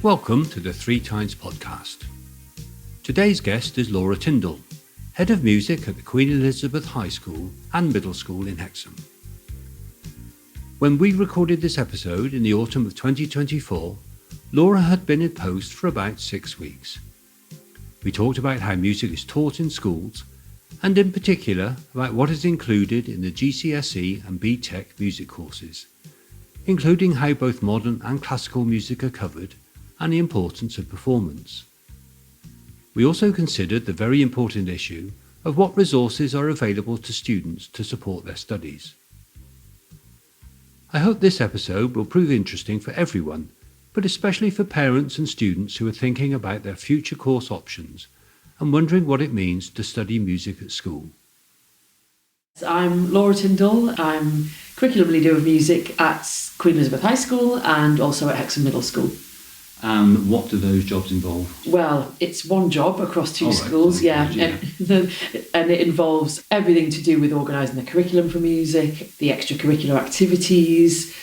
Welcome to the Three Times Podcast. Today's guest is Laura Tindall, Head of Music at the Queen Elizabeth High School and Middle School in Hexham. When we recorded this episode in the autumn of 2024, Laura had been in post for about 6 weeks. We talked about how music is taught in schools, and in particular about what is included in the GSCE and B Tech music courses, including how both modern and classical music are covered and the importance of performance. We also considered the very important issue of what resources are available to students to support their studies. I hope this episode will prove interesting for everyone, but especially for parents and students who are thinking about their future course options and wondering what it means to study music at school. I'm Laura Tindall. I'm Curriculum Leader of Music at Queen Elizabeth High School and also at Hexham Middle School. And what do those jobs involve? Well, it's one job across two schools, yeah. And it involves everything to do with organising the curriculum for music, the extracurricular activities,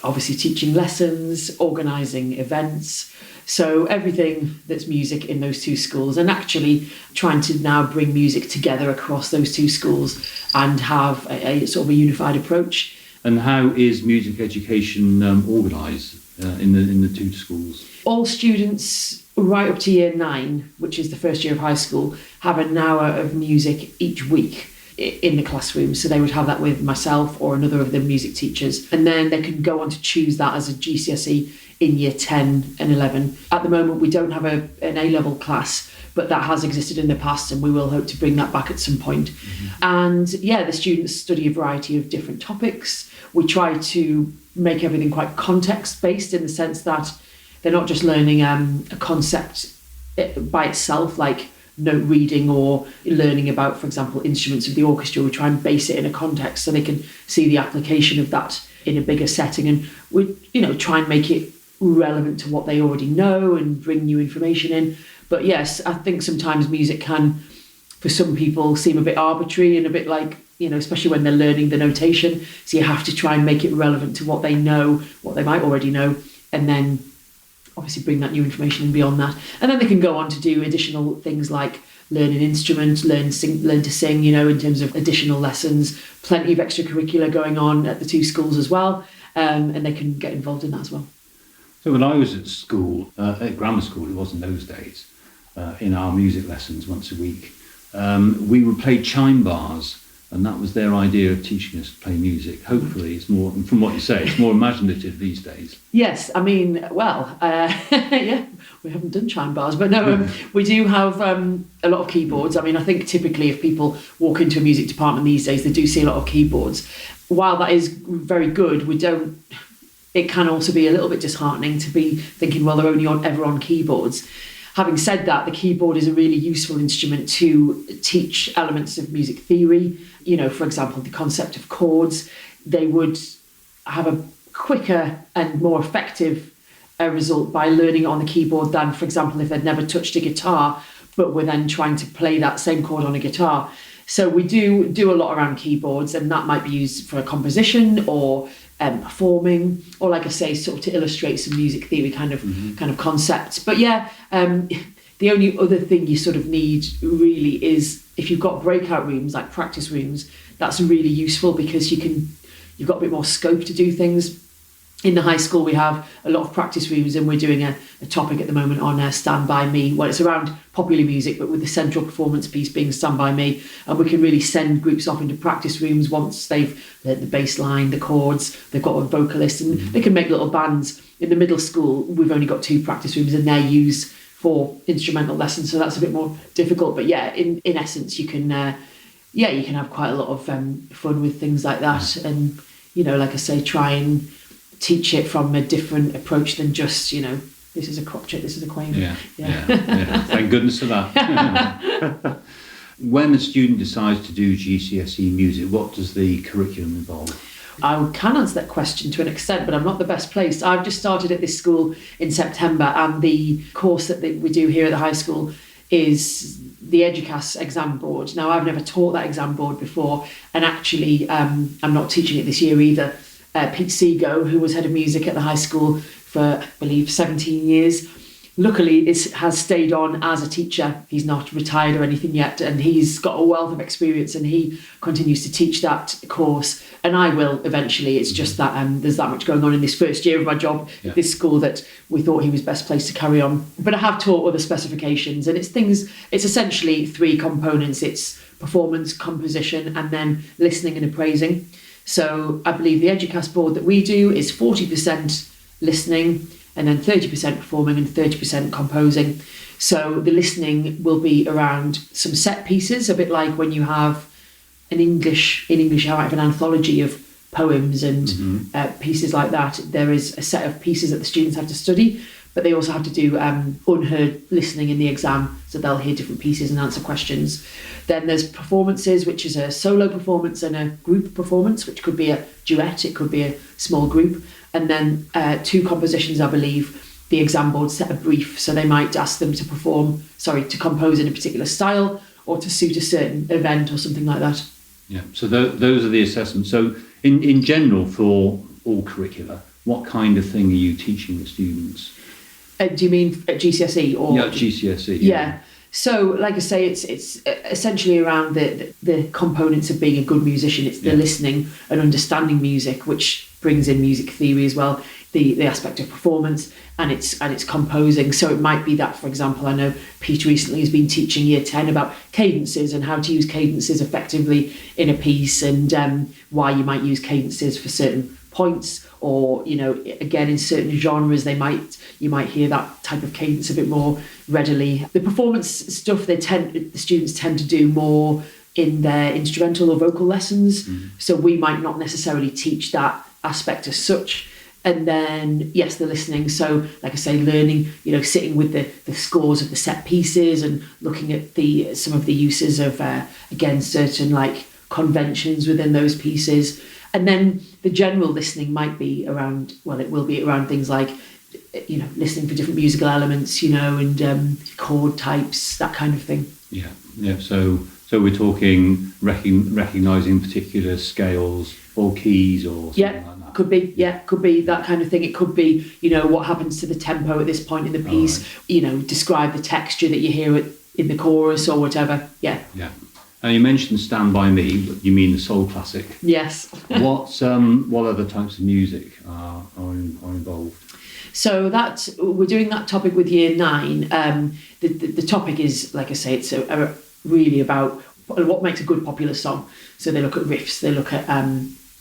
obviously teaching lessons, organising events. So everything that's music in those two schools, and actually trying to now bring music together across those two schools and have a sort of a unified approach. And how is music education organised in the two schools? All students right up to year 9, which is the first year of high school, have an hour of music each week in the classroom. So they would have that with myself or another of the music teachers. And then they can go on to choose that as a GCSE in year 10 and 11. At the moment, we don't have an A-level class, but that has existed in the past and we will hope to bring that back at some point. Mm-hmm. And yeah, the students study a variety of different topics. We try to make everything quite context-based in the sense that they're not just learning a concept by itself, like note reading or learning about, for example, instruments of the orchestra. We try and base it in a context so they can see the application of that in a bigger setting. And we, try and make it relevant to what they already know and bring new information in. But yes, I think sometimes music can, for some people, seem a bit arbitrary and a bit like, especially when they're learning the notation. So you have to try and make it relevant to what they know, what they might already know, and then obviously bring that new information in beyond that. And then they can go on to do additional things like learn an instrument, learn to sing, in terms of additional lessons. Plenty of extracurricular going on at the two schools as well, and they can get involved in that as well. So when I was at school, at grammar school, it was in those days, in our music lessons once a week, we would play chime bars, and that was their idea of teaching us to play music. Hopefully it's more, from what you say, it's more imaginative these days. Yes, I mean, yeah, we haven't done chime bars, but no, we do have a lot of keyboards. I mean, I think typically if people walk into a music department these days, they do see a lot of keyboards. While that is very good, it can also be a little bit disheartening to be thinking, well, they're only ever on keyboards. Having said that, the keyboard is a really useful instrument to teach elements of music theory. For example, the concept of chords. They would have a quicker and more effective result by learning it on the keyboard than, for example, if they'd never touched a guitar, but were then trying to play that same chord on a guitar. So we do a lot around keyboards, and that might be used for a composition or performing, or like I say, sort of to illustrate some music theory kind of concepts. But yeah, the only other thing you sort of need really is if you've got breakout rooms, like practice rooms, that's really useful because you've got a bit more scope to do things. In the high school, we have a lot of practice rooms, and we're doing a topic at the moment on Stand By Me. Well, it's around popular music, but with the central performance piece being Stand By Me. And we can really send groups off into practice rooms once they've learned the bass line, the chords, they've got a vocalist, and they can make little bands. In the middle school, we've only got 2 practice rooms, and they're used for instrumental lessons, so that's a bit more difficult. But yeah, in essence, you can have quite a lot of fun with things like that. And, like I say, try and teach it from a different approach than just, this is a crotchet, this is a quaver. Yeah. Thank goodness for that. When a student decides to do GCSE music, what does the curriculum involve? I can answer that question to an extent, but I'm not the best placed. I've just started at this school in September, and the course that we do here at the high school is the EDUCAS exam board. Now, I've never taught that exam board before, and actually I'm not teaching it this year either. Pete Seago, who was head of music at the high school for, I believe, 17 years, luckily has stayed on as a teacher. He's not retired or anything yet, and he's got a wealth of experience, and he continues to teach that course, and I will eventually. It's just that there's that much going on in this first year of my job at this school that we thought he was best placed to carry on. But I have taught other specifications, and it's essentially 3 components. It's performance, composition, and then listening and appraising. So I believe the Educast board that we do is 40% listening, and then 30% performing and 30% composing. So the listening will be around some set pieces, a bit like when you have in English you might have an anthology of poems and pieces like that. There is a set of pieces that the students have to study, but they also have to do unheard listening in the exam, so they'll hear different pieces and answer questions. Then there's performances, which is a solo performance and a group performance, which could be a duet, it could be a small group. And then 2 compositions, I believe. The exam board set a brief, so they might ask them to compose in a particular style or to suit a certain event or something like that. Yeah, so those are the assessments. So in general, for all curricula, what kind of thing are you teaching the students? Do you mean at GCSE or? Yeah, GCSE. Yeah. So, like I say, it's essentially around the components of being a good musician. It's the listening and understanding music, which brings in music theory as well, the aspect of performance, and it's composing. So it might be that, for example, I know Peter recently has been teaching Year 10 about cadences and how to use cadences effectively in a piece, and why you might use cadences for certain points, or again in certain genres you might hear that type of cadence a bit more readily. The performance stuff the students tend to do more in their instrumental or vocal lessons, so we might not necessarily teach that aspect as such. And then yes, the listening, so like I say, learning, sitting with the scores of the set pieces and looking at some of the uses of again certain like conventions within those pieces. And then the general listening might be around, it will be around things like, listening for different musical elements, and chord types, that kind of thing. Yeah. So we're talking recognising particular scales or keys or something like that. Could be that kind of thing. It could be, what happens to the tempo at this point in the piece. Right. Describe the texture that you hear in the chorus or whatever. Yeah. And you mentioned Stand By Me, but you mean the soul classic. Yes. What other types of music are involved? So we're doing that topic with Year 9. The topic is, like I say, it's really about what makes a good popular song. So they look at riffs, they look at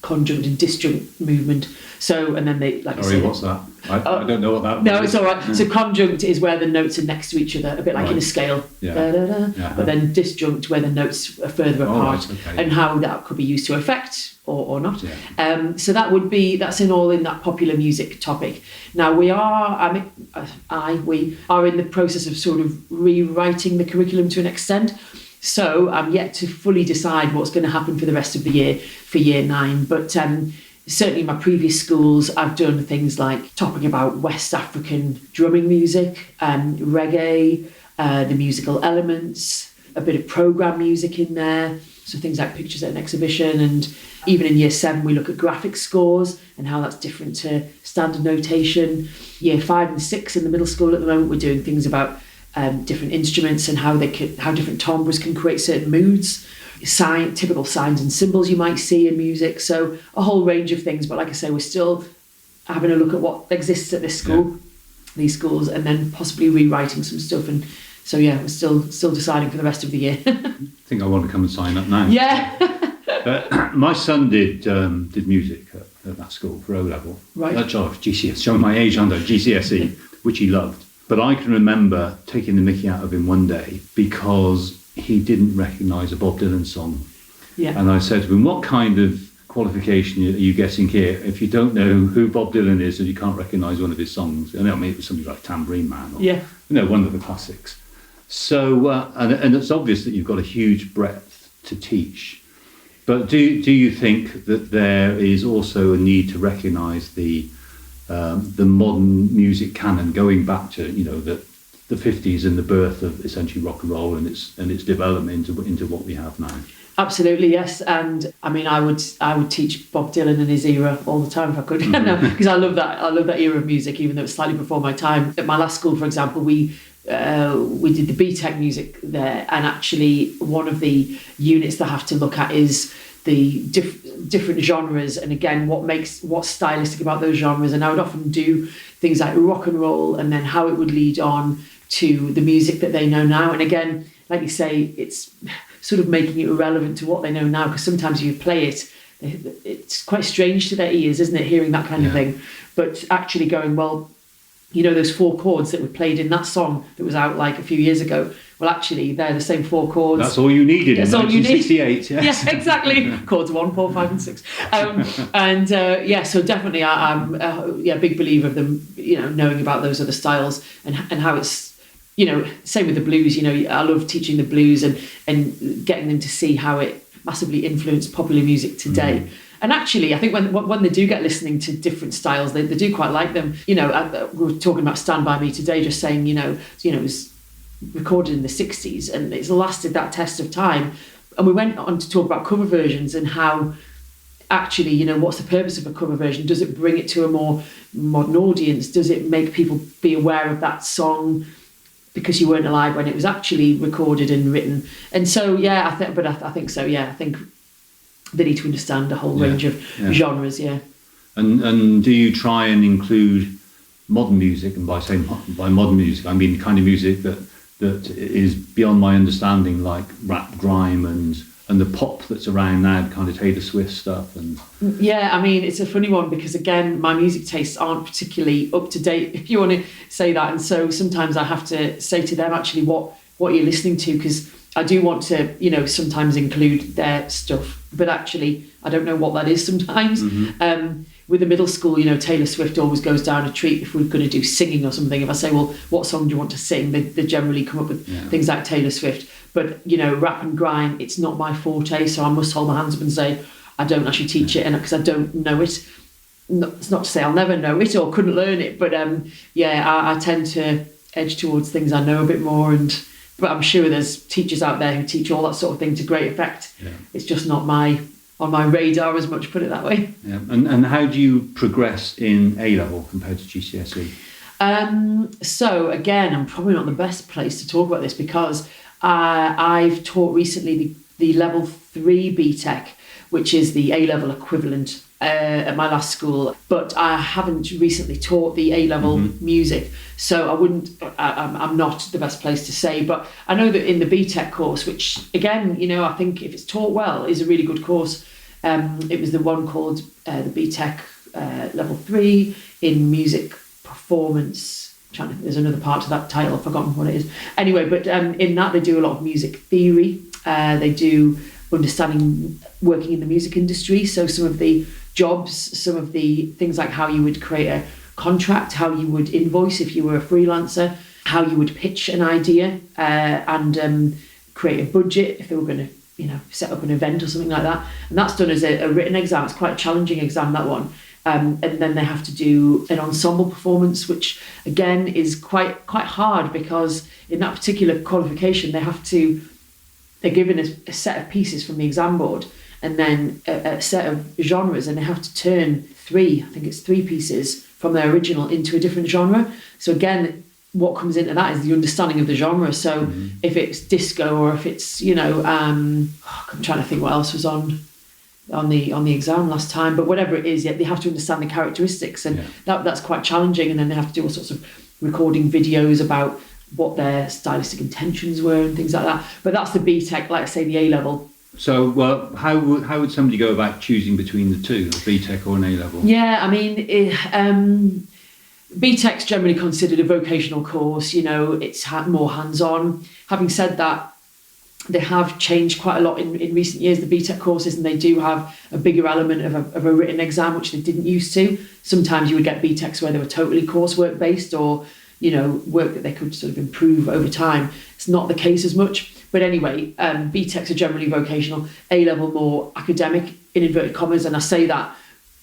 conjunct and disjunct movement. So, and then they, like I say... what's that? I don't know what that No, it's all right. So conjunct is where the notes are next to each other, a bit like in a scale. Yeah. Da, da, da. Yeah. But then disjunct, where the notes are further apart, and how that could be used to effect or not. Yeah. So that's all in that popular music topic. Now we are in the process of sort of rewriting the curriculum to an extent. So I'm yet to fully decide what's going to happen for the rest of the year for Year 9. But certainly in my previous schools, I've done things like talking about West African drumming music, reggae, the musical elements, a bit of programme music in there. So things like pictures at an exhibition. And even in Year 7, we look at graphic scores and how that's different to standard notation. Year 5 and 6 in the middle school at the moment, we're doing things about different instruments and how different timbres can create certain moods, typical signs and symbols you might see in music. So a whole range of things. But like I say, we're still having a look at what exists at this school, these schools, and then possibly rewriting some stuff. And so we're still deciding for the rest of the year. I think I want to come and sign up now. Yeah. My son did music at that school for O level. Right. GCSE, showing my age under GCSE, which he loved. But I can remember taking the mickey out of him one day because he didn't recognise a Bob Dylan song. Yeah. And I said to him, what kind of qualification are you getting here if you don't know who Bob Dylan is and you can't recognise one of his songs? I mean, it was something like Tambourine Man or one of the classics. So, and it's obvious that you've got a huge breadth to teach. But do you think that there is also a need to recognise the modern music canon going back to the the 50s and the birth of essentially rock and roll and its development into what we have now. Absolutely, yes. And I mean, I would teach Bob Dylan and his era all the time if I could, because I love that era of music, even though it's slightly before my time. At my last school, for example, we did the B Tech music there, and actually one of the units they have to look at is the different genres, and again, what's stylistic about those genres. And I would often do things like rock and roll, and then how it would lead on to the music that they know now. And again, like you say, it's sort of making it irrelevant to what they know now, because sometimes you play it, it's quite strange to their ears, isn't it, hearing that kind of thing. But actually going, well, you know, those 4 chords that were played in that song that was out like a few years ago, well, actually, they're the same 4 chords. That's all you needed in 1968. Yes, exactly. Chords 1, 4, 5, and 6. So definitely, I'm a big believer of them, you know, knowing about those other styles and how it's, you know, same with the blues. You know, I love teaching the blues and getting them to see how it massively influenced popular music today. And actually, I think when they do get listening to different styles, they do quite like them. You know, we were talking about Stand By Me today, just saying, you know, it was recorded in the 60s and it's lasted that test of time. And we went on to talk about cover versions and how actually, you know, what's the purpose of a cover version? Does it bring it to a more modern audience? Does it make people be aware of that song because you weren't alive when it was actually recorded and written? And so, yeah, I think so. Yeah, I think they need to understand a whole range of genres. Yeah. And do you try and include modern music? And by modern music, I mean the kind of music that is beyond my understanding, like rap, grime, and the pop that's around now, kind of Taylor Swift stuff. And yeah, I mean, it's a funny one because again, my music tastes aren't particularly up to date, if you want to say that. And so sometimes I have to say to them actually what you're listening to, because I do want to, you know, sometimes include their stuff, but actually I don't know what that is sometimes. With the middle school, you know, Taylor Swift always goes down a treat if we're going to do singing or something. If I say, well, what song do you want to sing? They generally come up with things like Taylor Swift. But, you know, rap and grime, it's not my forte, so I must hold my hands up and say, I don't actually teach it, and because I don't know it. It's not to say I'll never know it or couldn't learn it, but I tend to edge towards things I know a bit more. But I'm sure there's teachers out there who teach all that sort of thing to great effect. Yeah. It's just not on my radar as much, put it that way. Yeah. And how do you progress in A-level compared to GCSE? So again, I'm probably not the best place to talk about this because I've taught recently the level 3 B Tech, which is the A-level equivalent at my last school, but I haven't recently taught the A-level music, so I'm not the best place to say. But I know that in the B Tech course, which again, you know, I think if it's taught well, is a really good course. It was the one called the B Tech level 3 in music performance. There's another part to that title, I've forgotten what it is. Anyway, but in that they do a lot of music theory. They do understanding working in the music industry. So some of the jobs, some of the things like how you would create a contract, how you would invoice if you were a freelancer, how you would pitch an idea and create a budget if they were going to, you know, set up an event or something like that. And that's done as a written exam. It's quite a challenging exam, that one. And then they have to do an ensemble performance, which again is quite hard because in that particular qualification they're given a set of pieces from the exam board and then a set of genres, and they have to turn 3 pieces from their original into a different genre. So again, what comes into that is the understanding of the genre. So if it's disco or if it's, you know, I'm trying to think what else was on the exam last time, but whatever it is, they have to understand the characteristics, and that's quite challenging. And then they have to do all sorts of recording videos about what their stylistic intentions were and things like that. But that's the B Tech, like I say, the A level. So, well, how would somebody go about choosing between the two, a B Tech or an A level? Yeah, I mean, B Tech's generally considered a vocational course. You know, it's more hands-on. Having said that, they have changed quite a lot in recent years, the B Tech courses, and they do have a bigger element of a written exam, which they didn't used to. Sometimes you would get B Techs where they were totally coursework based, or, you know, work that they could sort of improve over time. It's not the case as much. But anyway, B Techs are generally vocational, A level more academic, in inverted commas, and I say that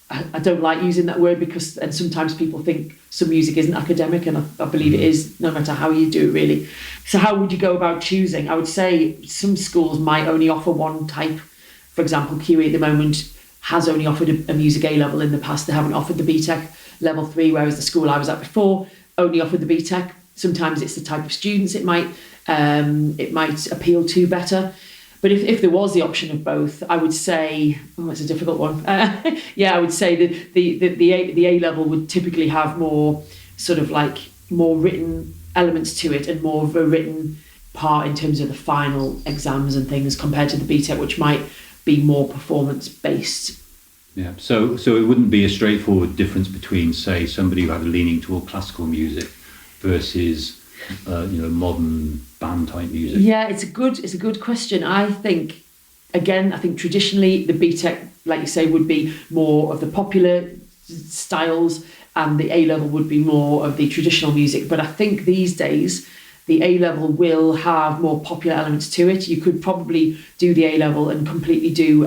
I don't like using that word because, and sometimes people think some music isn't academic, and I believe it is, no matter how you do it, really. So how would you go about choosing? I would say some schools might only offer one type. For example, QE at the moment has only offered a music A level in the past. They haven't offered the B Tech level 3, whereas the school I was at before only offered the B Tech. Sometimes it's the type of students it might appeal to better. But if there was the option of both, I would say, it's a difficult one. I would say that the A level would typically have more sort of like more written elements to it and more of a written part in terms of the final exams and things compared to the B Tech, which might be more performance based. Yeah, so it wouldn't be a straightforward difference between, say, somebody who had a leaning toward classical music versus modern band type music. Yeah, it's a good question. I think traditionally the B Tech, like you say, would be more of the popular styles, and the A level would be more of the traditional music. But I think these days the A level will have more popular elements to it. You could probably do the A level and completely do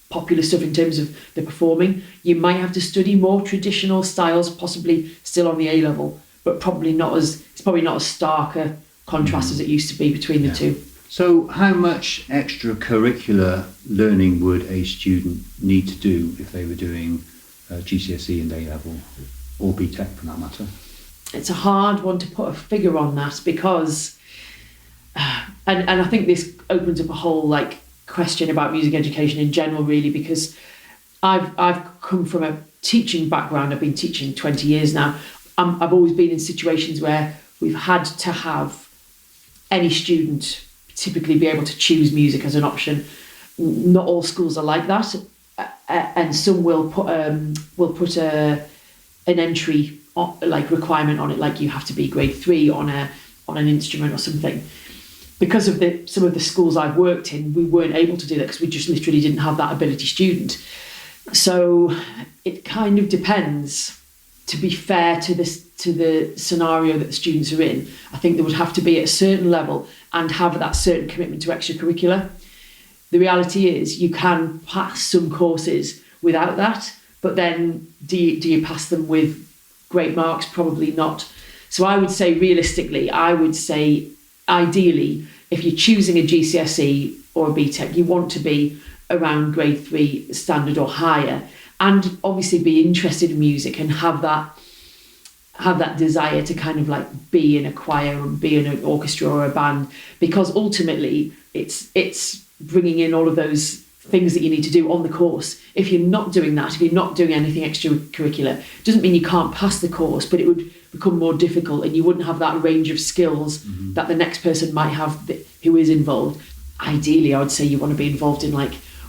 popular stuff in terms of the performing. You might have to study more traditional styles, possibly still on the A level, but it's probably not as stark a contrast as it used to be between the two. So how much extracurricular learning would a student need to do if they were doing GCSE and A level, or B Tech for that matter? It's a hard one to put a figure on that because, and I think this opens up a whole question about music education in general, really, because I've come from a teaching background. I've been teaching 20 years now. I've always been in situations where we've had to have any student typically be able to choose music as an option. Not all schools are like that, and some will put an entry requirement on it, like you have to be grade 3 on an instrument or something. Because of some of the schools I've worked in, we weren't able to do that because we just literally didn't have that ability student. So it kind of depends. To be fair to the scenario that the students are in, I think they would have to be at a certain level and have that certain commitment to extracurricular. The reality is you can pass some courses without that, but then do you pass them with great marks? Probably not. So I would say realistically, ideally, if you're choosing a GCSE or a B Tech, you want to be around grade 3 standard or higher, and obviously be interested in music and have that desire to kind of be in a choir and be in an orchestra or a band, because ultimately it's bringing in all of those things that you need to do on the course. If you're not doing that, if you're not doing anything extracurricular, it doesn't mean you can't pass the course, but it would become more difficult and you wouldn't have that range of skills that the next person might have who is involved. Ideally, I would say you want to be involved in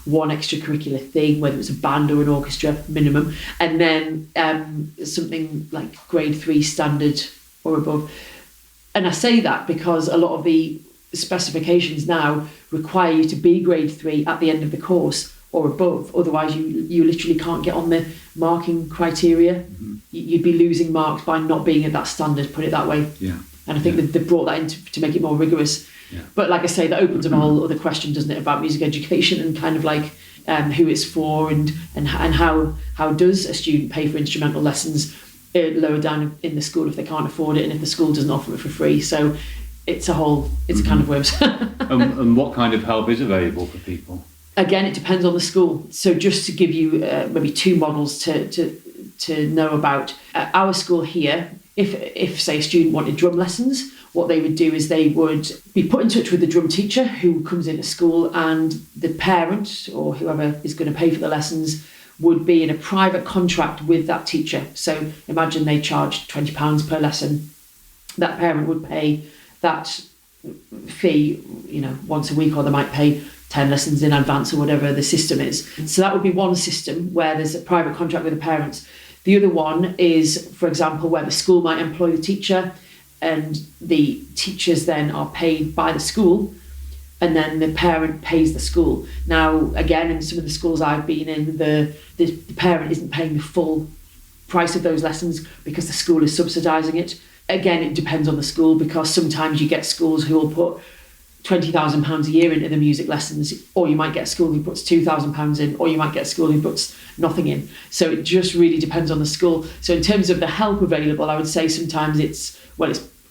one extracurricular thing, whether it's a band or an orchestra minimum, and then something like grade 3 standard or above. And I say that because a lot of the specifications now require you to be grade 3 at the end of the course or above, otherwise you literally can't get on the marking criteria. You'd be losing marks by not being at that standard, put it that way. And I think that they brought that in to make it more rigorous. But like I say, that opens up a whole other question, doesn't it, about music education and kind of who it's for and how does a student pay for instrumental lessons lower down in the school if they can't afford it, and if the school doesn't offer it for free. So it's a kind of worms. And what kind of help is available for people? Again, it depends on the school. So just to give you maybe 2 models to know about, our school here, if say a student wanted drum lessons, what they would do is they would be put in touch with the drum teacher who comes into school, and the parent or whoever is going to pay for the lessons would be in a private contract with that teacher. So imagine they charge £20 per lesson. That parent would pay that fee, once a week, or they might pay 10 lessons in advance or whatever the system is. So that would be one system where there's a private contract with the parents. The other one is, for example, where the school might employ the teacher, and the teachers then are paid by the school, and then the parent pays the school. Now, again, in some of the schools I've been in, the parent isn't paying the full price of those lessons because the school is subsidising it. Again, it depends on the school, because sometimes you get schools who will put £20,000 a year into the music lessons, or you might get a school who puts £2,000 in, or you might get a school who puts nothing in. So it just really depends on the school. So in terms of the help available, I would say sometimes it's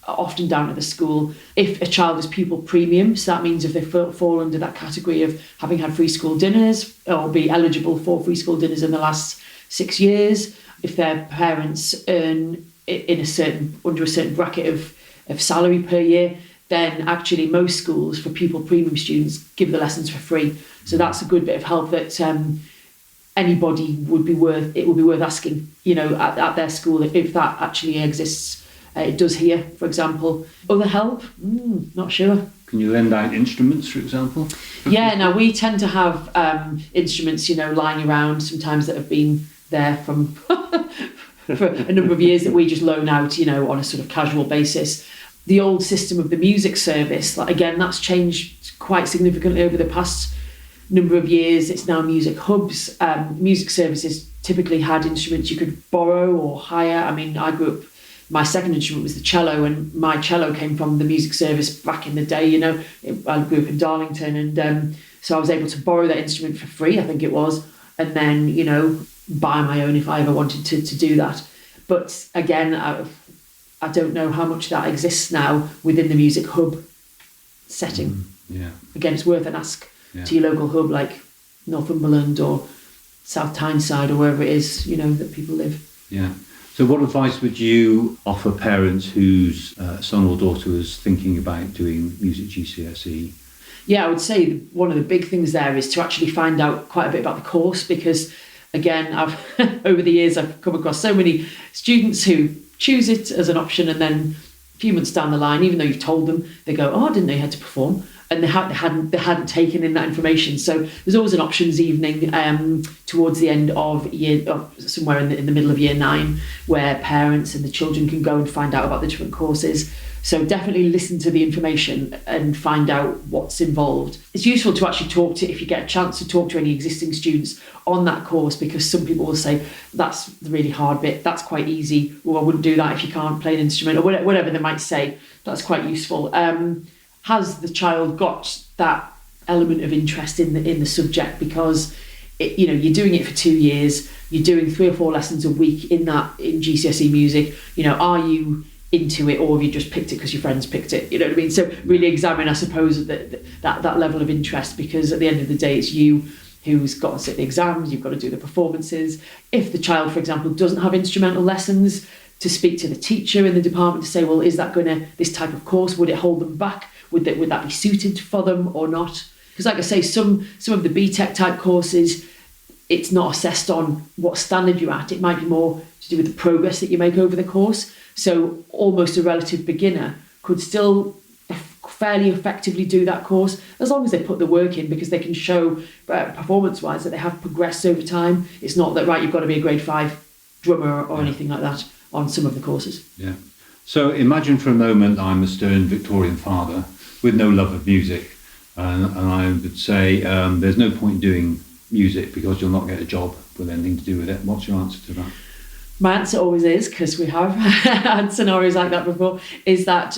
often down to the school. If a child is pupil premium, so that means if they fall under that category of having had free school dinners or be eligible for free school dinners in the last 6 years, if their parents earn under a certain bracket of salary per year, then actually most schools for pupil premium students give the lessons for free. So that's a good bit of help that anybody would be worth asking, at their school if that actually exists. It does here, for example. Other help? Not sure. Can you lend out instruments, for example? Yeah, now we tend to have instruments, lying around sometimes that have been there from for a number of years that we just loan out, on a sort of casual basis. The old system of the music service, again, that's changed quite significantly over the past number of years. It's now music hubs. Music services typically had instruments you could borrow or hire. I mean, I grew up, my second instrument was the cello, and my cello came from the music service back in the day. I grew up in Darlington, and so I was able to borrow that instrument for free, I think it was, and then, buy my own if I ever wanted to do that. But again, I don't know how much that exists now within the music hub setting. Yeah. Again, it's worth an ask to your local hub like Northumberland or South Tyneside or wherever it is, that people live. Yeah. So what advice would you offer parents whose son or daughter was thinking about doing music GCSE? Yeah, I would say one of the big things there is to actually find out quite a bit about the course, because again, over the years I've come across so many students who choose it as an option, and then a few months down the line, even though you've told them, they go, "Oh, I didn't know you had to perform," and they hadn't taken in that information. So there's always an options evening towards the end of somewhere in the middle of year 9, where parents and the children can go and find out about the different courses. So definitely listen to the information and find out what's involved. It's useful to actually if you get a chance to talk to any existing students on that course, because some people will say, that's the really hard bit, that's quite easy, or I wouldn't do that if you can't play an instrument, or whatever they might say. That's quite useful. Has the child got that element of interest in the subject? Because you're doing it for 2 years, you're doing 3 or 4 lessons a week in GCSE music. Are you into it, or have you just picked it because your friends picked it? You know what I mean? So really examine, I suppose, that level of interest, because at the end of the day, it's you who's got to sit the exams, you've got to do the performances. If the child, for example, doesn't have instrumental lessons, to speak to the teacher in the department to say, well, is that this type of course, would it hold them back? Would that be suited for them or not? Because like I say, some of the B Tech type courses, it's not assessed on what standard you're at. It might be more to do with the progress that you make over the course. So almost a relative beginner could still fairly effectively do that course, as long as they put the work in, because they can show performance-wise that they have progressed over time. It's not that, right, you've got to be a grade 5 drummer or anything like that on some of the courses. Yeah. So imagine for a moment I'm a stern Victorian father with no love of music, and I would say there's no point doing music because you'll not get a job with anything to do with it. What's your answer to that? My answer always is, because we have had scenarios like that before, is that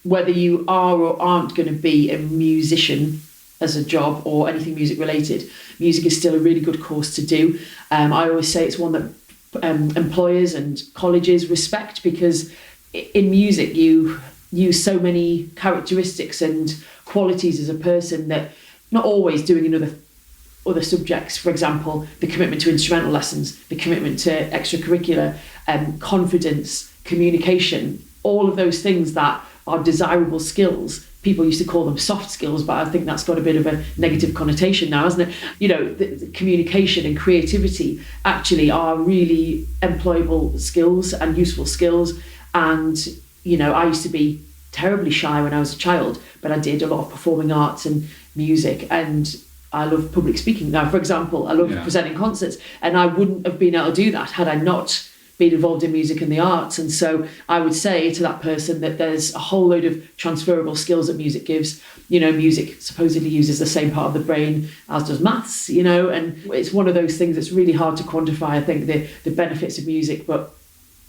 whether you are or aren't going to be a musician as a job or anything music related, music is still a really good course to do. I always say it's one that employers and colleges respect, because in music you use so many characteristics and qualities as a person that not always doing other subjects. For example, the commitment to instrumental lessons, the commitment to extracurricular, confidence, communication, all of those things that are desirable skills. People used to call them soft skills, but I think that's got a bit of a negative connotation now, hasn't it? The communication and creativity actually are really employable skills and useful skills. And, I used to be terribly shy when I was a child, but I did a lot of performing arts and music, and I love public speaking now, for example. I love presenting concerts, and I wouldn't have been able to do that had I not been involved in music and the arts. And so I would say to that person that there's a whole load of transferable skills that music gives. Music supposedly uses the same part of the brain as does maths, and it's one of those things that's really hard to quantify, I think, the benefits of music. But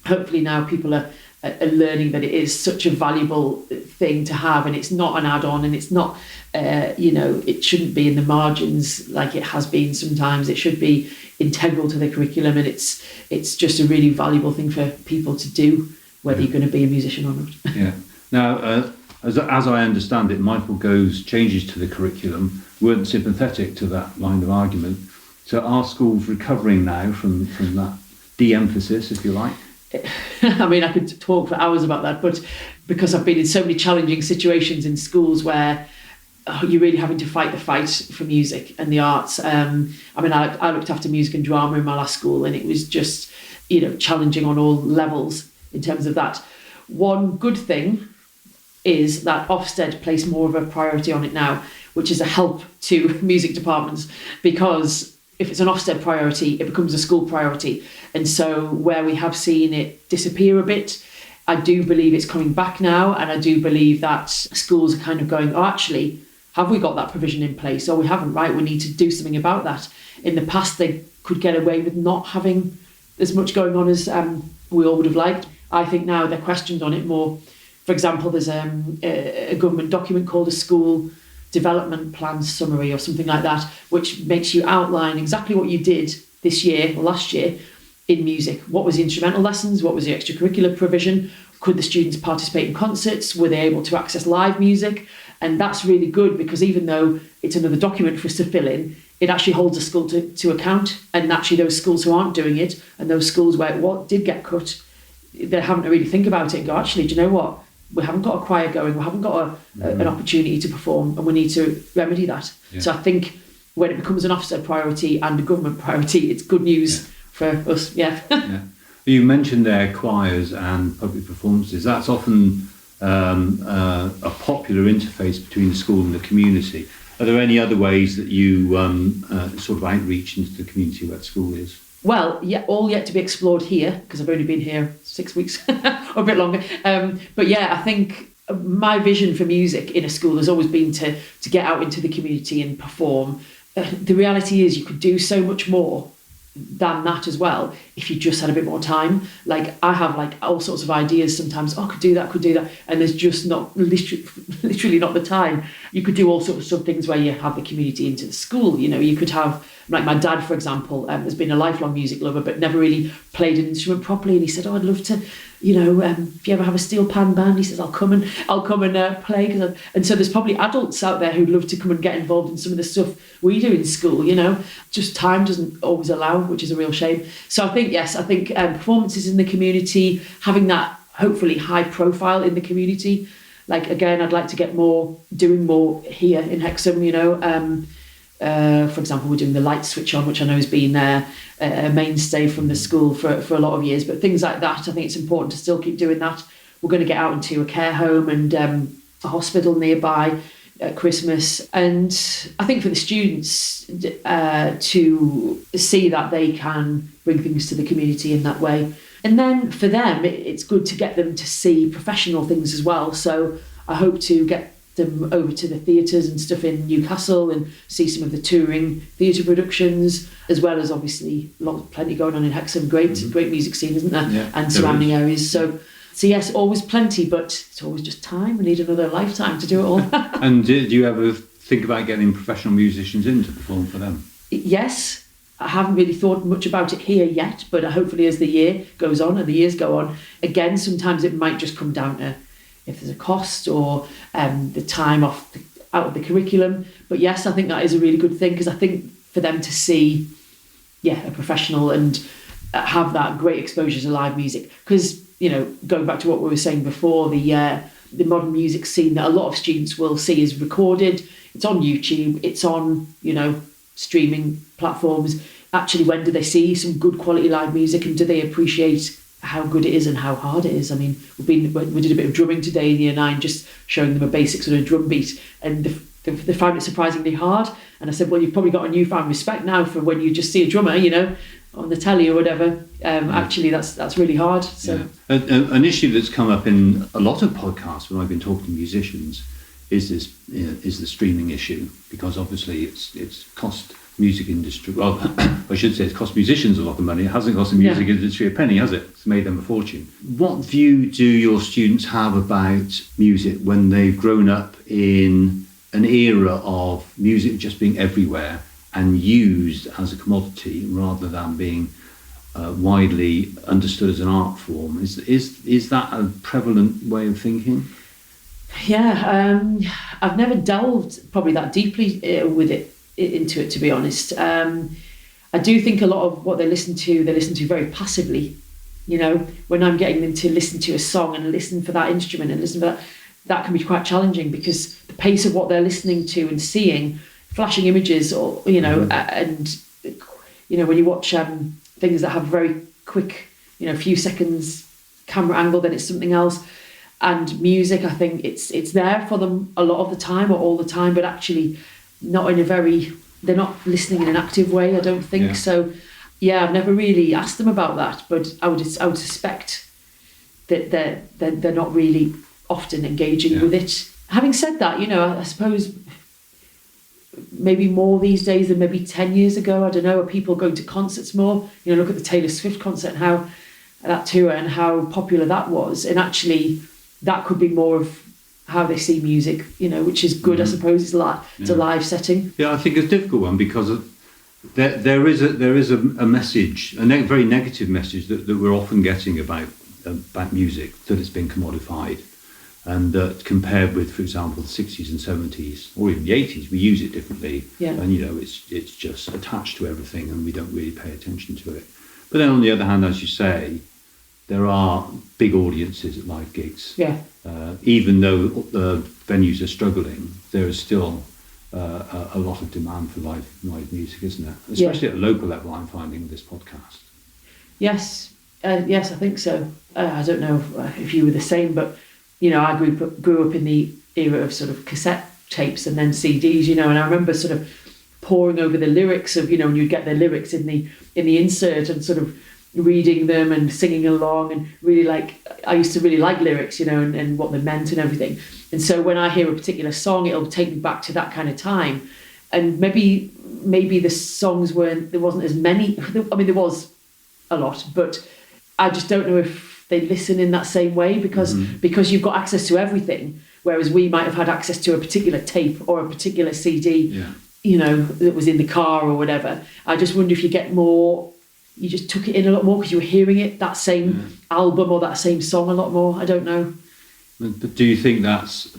hopefully now people are and learning that it is such a valuable thing to have, and it's not an add-on, and it's not, it shouldn't be in the margins like it has been sometimes. It should be integral to the curriculum, and it's just a really valuable thing for people to do, whether you're going to be a musician or not. Yeah. Now, as I understand it, Michael Gove's changes to the curriculum weren't sympathetic to that line of argument. So are schools recovering now from that de-emphasis, if you like? I mean, I could talk for hours about that, but because I've been in so many challenging situations in schools where you're really having to fight the fight for music and the arts. I looked after music and drama in my last school, and it was just, challenging on all levels in terms of that. One good thing is that Ofsted place more of a priority on it now, which is a help to music departments, because if it's an Ofsted priority, it becomes a school priority. And so where we have seen it disappear a bit, I do believe it's coming back now. And I do believe that schools are kind of going, oh, actually, have we got that provision in place? Or we haven't, right? We need to do something about that. In the past, they could get away with not having as much going on as we all would have liked. I think now they're questioned on it more. For example, there's a government document called a School Development Plan Summary or something like that, which makes you outline exactly what you did this year or last year in music. What was the instrumental lessons? What was the extracurricular provision? Could the students participate in concerts? Were they able to access live music? And that's really good, because even though it's another document for us to fill in, it actually holds a school to account. And actually those schools who aren't doing it, and those schools where what did get cut, they're having to really think about it and go, actually, do you know what? We haven't got a choir going, we haven't got an opportunity to perform, and we need to remedy that. Yeah. So I think when it becomes an Ofsted priority and a government priority, it's good news for us. Yeah. Yeah. You mentioned there choirs and public performances. That's often a popular interface between the school and the community. Are there any other ways that you sort of outreach into the community where the school is? Well, yeah, all yet to be explored here, because I've only been here 6 weeks or a bit longer. But yeah, I think my vision for music in a school has always been to get out into the community and perform. The reality is you could do so much more than that as well if you just had a bit more time. Like I have all sorts of ideas sometimes. Oh, I could do that, and there's just not literally not the time. You could do all sorts of things where you have the community into the school. You could have, like my dad, for example, has been a lifelong music lover but never really played an instrument properly, and he said, oh, I'd love to, if you ever have a steel pan band, he says, I'll come and play. And so there's probably adults out there who'd love to come and get involved in some of the stuff we do in school. Just time doesn't always allow, which is a real shame. So I think performances in the community, having that hopefully high profile in the community. Like again, I'd like to get doing more here in Hexham. For example, we're doing the light switch on, which I know has been a mainstay from the school for a lot of years. But things like that, I think it's important to still keep doing that. We're going to get out into a care home and a hospital nearby at Christmas. And I think for the students to see that they can bring things to the community in that way. And then for them, it's good to get them to see professional things as well. So I hope to get them over to the theatres and stuff in Newcastle and see some of the touring theatre productions, as well as obviously plenty going on in Hexham. Great music scene, isn't there? Yeah, and surrounding areas. So yes, always plenty, but it's always just time. We need another lifetime to do it all. And do you ever think about getting professional musicians in to perform for them? Yes. I haven't really thought much about it here yet, but hopefully as the year goes on and the years go on, again, sometimes it might just come down to if there's a cost or the time out of the curriculum. But yes, I think that is a really good thing, because I think for them to see, a professional and have that great exposure to live music. Because, going back to what we were saying before, the modern music scene that a lot of students will see is recorded. It's on YouTube. It's on, streaming platforms. Actually, when do they see some good quality live music, and do they appreciate how good it is and how hard it is? I mean, we did a bit of drumming today in Year 9, just showing them a basic sort of drum beat, and they found it surprisingly hard. And I said, well, you've probably got a newfound respect now for when you just see a drummer, on the telly or whatever. Actually, that's really hard. So an issue that's come up in a lot of podcasts when I've been talking to musicians is the streaming issue, because obviously it's cost music industry. Well, I should say it's cost musicians a lot of money. It hasn't cost the music industry a penny, has it? It's made them a fortune. What view do your students have about music when they've grown up in an era of music just being everywhere and used as a commodity rather than being widely understood as an art form? Is that a prevalent way of thinking? Yeah, I've never delved probably that deeply into it, to be honest. I do think a lot of what they listen to very passively. You know, when I'm getting them to listen to a song and listen for that instrument and listen for that can be quite challenging, because the pace of what they're listening to and seeing, flashing images, or and when you watch things that have very quick, few seconds camera angle, then it's something else. And music, I think it's there for them a lot of the time or all the time, but actually not in they're not listening in an active way, I don't think. So yeah, I've never really asked them about that, but I would suspect that they're not really often engaging with it. Having said that, I suppose maybe more these days than maybe 10 years ago. I don't know, are people going to concerts more? Look at the Taylor Swift concert and how that tour and how popular that was. And actually that could be more of how they see music, which is good, I suppose. It's a live setting. Yeah, I think it's a difficult one because there is a message, very negative message that we're often getting about music, that it's been commodified, and that compared with, for example, the 60s and 70s or even the 80s, we use it differently. Yeah. And it's just attached to everything, and we don't really pay attention to it. But then on the other hand, as you say, there are big audiences at live gigs. Yeah. Even though the venues are struggling, there is still a lot of demand for live music, isn't there? Especially at a local level, I'm finding with this podcast. Yes, I think so. I don't know if you were the same, but I grew up in the era of sort of cassette tapes and then CDs, and I remember sort of poring over the lyrics of, when you'd get the lyrics in the insert and sort of reading them and singing along, and really I used to really like lyrics, and what they meant and everything. And so when I hear a particular song, it'll take me back to that kind of time. And maybe the songs there wasn't as many. I mean, there was a lot, but I just don't know if they listen in that same way because you've got access to everything, whereas we might have had access to a particular tape or a particular CD, that was in the car or whatever. I just wonder if you get more. You just took it in a lot more because you were hearing it, that same album or that same song a lot more. I don't know. But do you think that's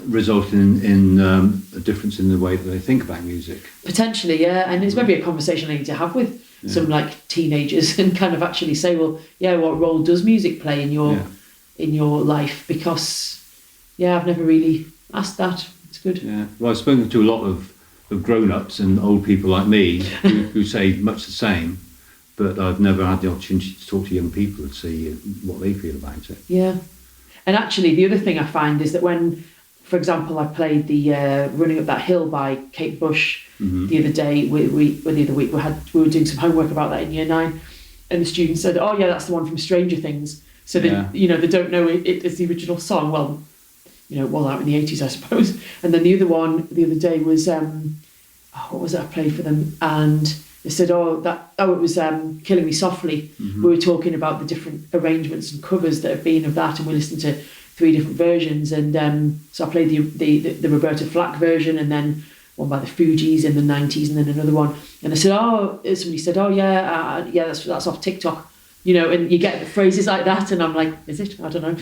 resulted in a difference in the way that they think about music? Potentially, yeah. And it's maybe a conversation I need to have with some teenagers and kind of actually say, well, what role does music play in your life? Because, I've never really asked that. It's good. Yeah. Well, I've spoken to a lot of grown-ups and old people like me who say much the same. But I've never had the opportunity to talk to young people and see what they feel about it. Yeah. And actually, the other thing I find is that when, for example, I played the Running Up That Hill by Kate Bush the other day, the other week, we were doing some homework about that in Year 9, and the students said, oh, yeah, that's the one from Stranger Things. So, they don't know it as the original song. Well, it was out in the 80s, I suppose. And then the other one the other day was, what was it I played for them? And they said, it was Killing Me Softly. We were talking about the different arrangements and covers that have been of that, and we listened to 3 different versions. And so I played the Roberta Flack version, and then one by the Fugees in the 90s, and then another one. And I said, somebody said, that's off TikTok. And you get the phrases like that, and I'm like, is it? I don't know.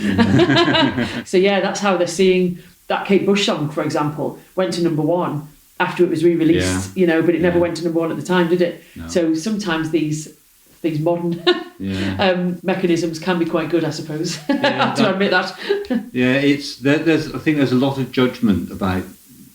So that's how they're seeing that Kate Bush song, for example, went to number 1. After it was re-released, but it never went to number 1 at the time, did it? No. So sometimes these modern mechanisms can be quite good, I suppose. I have to admit that. I think there's a lot of judgment about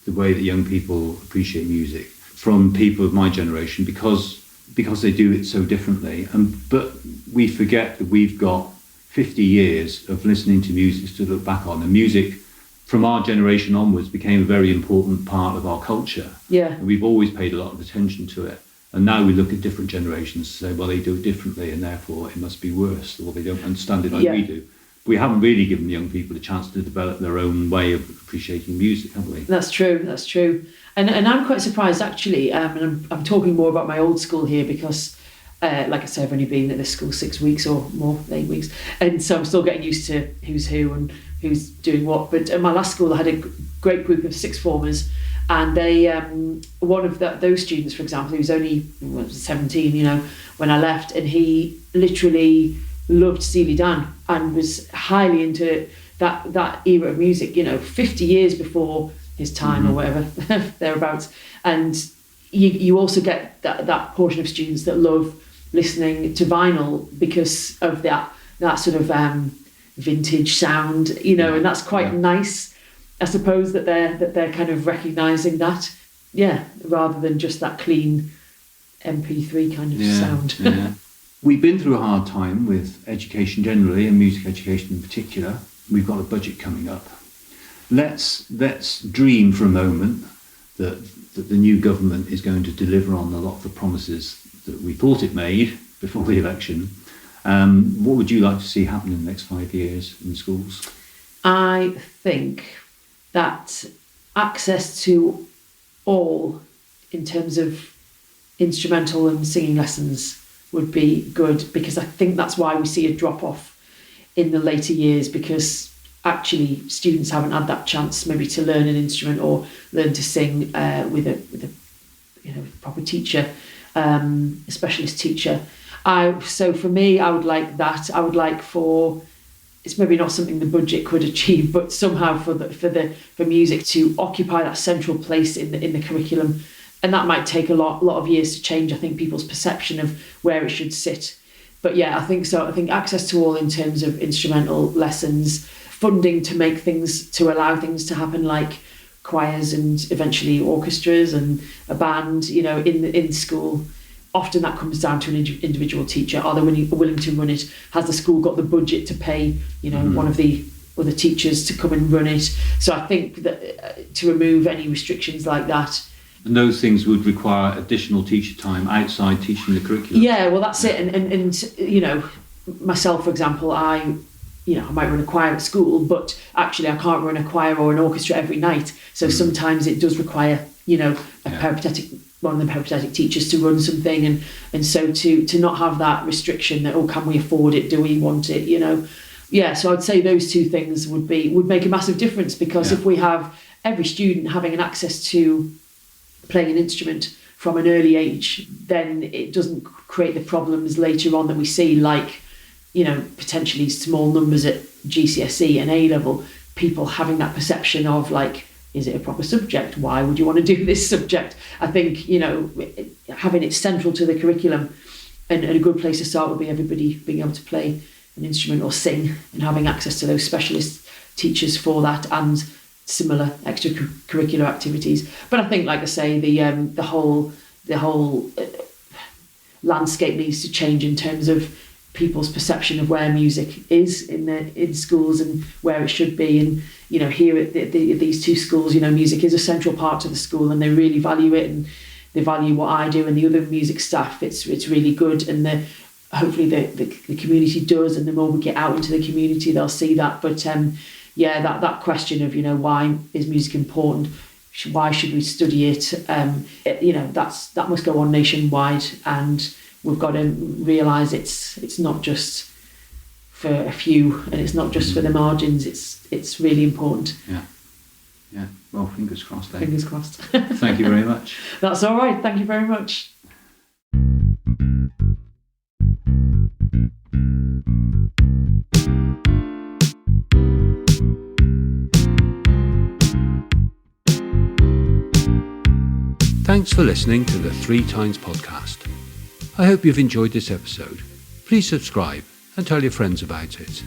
the way that young people appreciate music from people of my generation because they do it so differently. But we forget that we've got 50 years of listening to music to look back on, and music from our generation onwards became a very important part of our culture. Yeah. And we've always paid a lot of attention to it. And now we look at different generations and say, well, they do it differently and therefore it must be worse, or they don't understand it like we do. we haven't really given the young people a chance to develop their own way of appreciating music, have we? That's true. And I'm quite surprised, actually, and I'm talking more about my old school here because, like I say, I've only been at this school 6 weeks or more, 8 weeks, and so I'm still getting used to who's who and who's doing what. But at my last school, I had a great group of sixth formers, and they, one of those students, for example, he was only 17, when I left, and he literally loved Steely Dan and was highly into that era of music, 50 years before his time or whatever, thereabouts. And you also get that portion of students that love listening to vinyl because of that sort of vintage sound, and that's quite nice, I suppose, that they're kind of recognising that, rather than just that clean MP3 kind of sound. Yeah. We've been through a hard time with education generally and music education in particular. We've got a budget coming up. Let's dream for a moment that the new government is going to deliver on a lot of the promises that we thought it made before the election. What would you like to see happen in the next 5 years in schools? I think that access to all, in terms of instrumental and singing lessons, would be good, because I think that's why we see a drop-off in the later years, because actually students haven't had that chance maybe to learn an instrument or learn to sing with a proper teacher, a specialist teacher. So for me, I would like that. I would like it's maybe not something the budget could achieve, but somehow for music to occupy that central place in the curriculum, and that might take a lot of years to change, I think, people's perception of where it should sit. But yeah, I think so. I think access to all in terms of instrumental lessons, funding to allow things to happen like choirs and eventually orchestras and a band, in school. Often that comes down to an individual teacher. Are they willing to run it? Has the school got the budget to pay, one of the other teachers to come and run it? So I think that to remove any restrictions like that. And those things would require additional teacher time outside teaching the curriculum. Yeah, well, that's it. And myself, for example, I might run a choir at school, but actually I can't run a choir or an orchestra every night. So sometimes it does require, one of the peripatetic teachers to run something, and so to not have that restriction that, can we afford it? Do we want it? So I'd say those two things would make a massive difference, because if we have every student having an access to playing an instrument from an early age, then it doesn't create the problems later on that we see, like, potentially small numbers at GCSE and A level, people having that perception of, like, is it a proper subject? Why would you want to do this subject? I think, having it central to the curriculum, and a good place to start would be everybody being able to play an instrument or sing, and having access to those specialist teachers for that and similar extracurricular activities. But I think, like I say, the whole landscape needs to change in terms of people's perception of where music is in schools and where it should be. And here at these two schools, music is a central part of the school, and they really value it, and they value what I do and the other music staff. It's really good, and hopefully the community does, and the more we get out into the community, they'll see that. But that question of why is music important? Why should we study it? That must go on nationwide, and we've got to realise it's not just for a few, and it's not just for the margins. It's really important. Yeah. Well, fingers crossed. Fingers crossed. Thank you very much. That's all right. Thank you very much. Thanks for listening to the 3 Times podcast. I hope you've enjoyed this episode. Please subscribe and tell your friends about it.